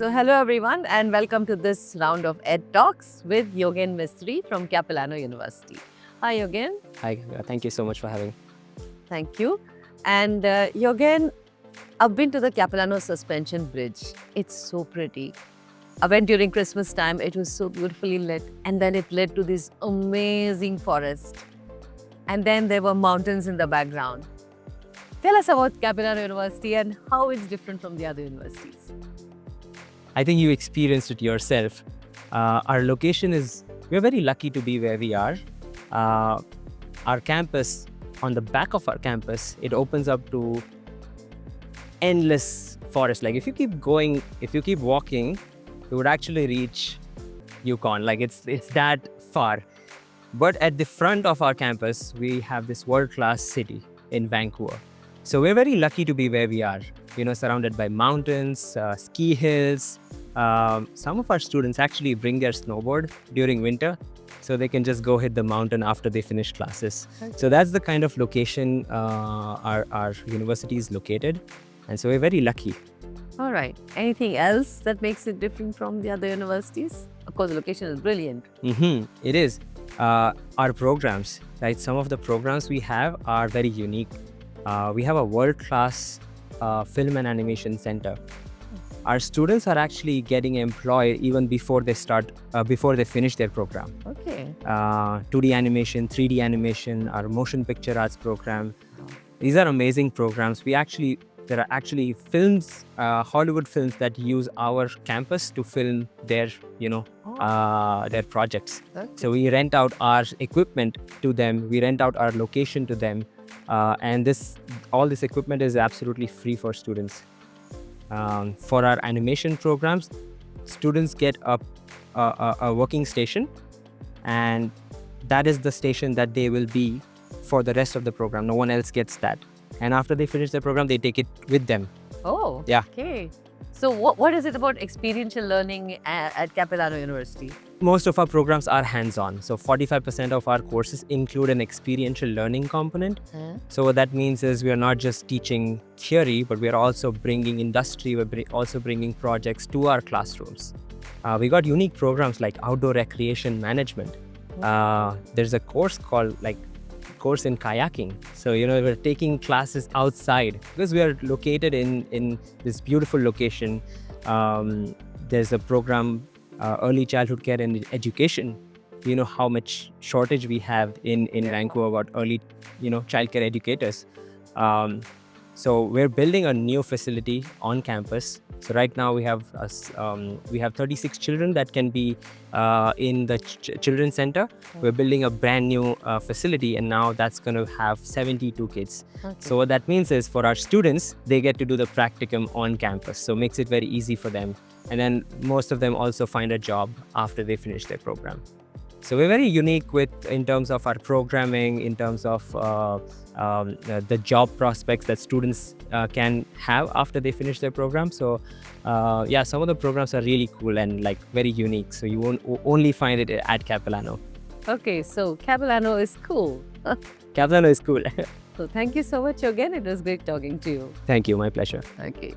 So hello everyone and welcome to this round of EdTalks with Yogen Mistry from Capilano University. Hi Yogen. Hi, Ganga. Thank you so much for having. Thank you. And Yogen, I've been to the Capilano Suspension Bridge. It's so pretty. I went during Christmas time. It was so beautifully lit. And then it led to this amazing forest. And then there were mountains in the background. Tell us about Capilano University and how it's different from the other universities. I think you experienced it yourself. Our location is, we're very lucky to be where we are. Our campus, on the back of our campus, it opens up to endless forest. Like if you keep going, if you keep walking, you would actually reach Yukon. Like it's that far. But at the front of our campus, we have this world-class city in Vancouver. So we're very lucky to be where we are, surrounded by mountains, ski hills. Some of our students actually bring their snowboard during winter, so they can just go hit the mountain after they finish classes. Okay. So that's the kind of location our university is located. And so we're very lucky. All right. Anything else that makes it different from the other universities? Of course, the location is brilliant. It is. Our programs, right? Some of the programs we have are very unique. We have a world-class film and animation center. Our students are actually getting employed even before they finish their program. Okay. 2D animation, 3D animation, our motion picture arts program. These are amazing programs. There are actually films, Hollywood films that use our campus to film their projects. Okay. So we rent out our equipment to them. We rent out our location to them. And all this equipment is absolutely free for students. For our animation programs, students get a working station, and that is the station that they will be for the rest of the program. No one else gets that. And after they finish their program, they take it with them. Oh, yeah. Okay. So what is it about experiential learning at Capilano University? Most of our programs are hands-on. So 45% of our courses include an experiential learning component. So what that means is we are not just teaching theory, but we are also bringing industry, we're also bringing projects to our classrooms. We got unique programs like outdoor recreation management. There's a course called course in kayaking. So, we're taking classes outside because we are located in this beautiful location. There's a program, early childhood care and education. You know how much shortage we have in Vancouver about early, childcare educators. So we're building a new facility on campus. So right now we have 36 children that can be in the children's center. We're building a brand new facility, and now that's going to have 72 kids. Okay. So what that means is for our students, they get to do the practicum on campus. So it makes it very easy for them. And then most of them also find a job after they finish their program. So we're very unique in terms of our programming, in terms of the job prospects that students can have after they finish their program. So some of the programs are really cool and very unique. So you won't only find it at Capilano. Okay, so Capilano is cool. Capilano is cool. So thank you so much again. It was great talking to you. Thank you. My pleasure. Okay.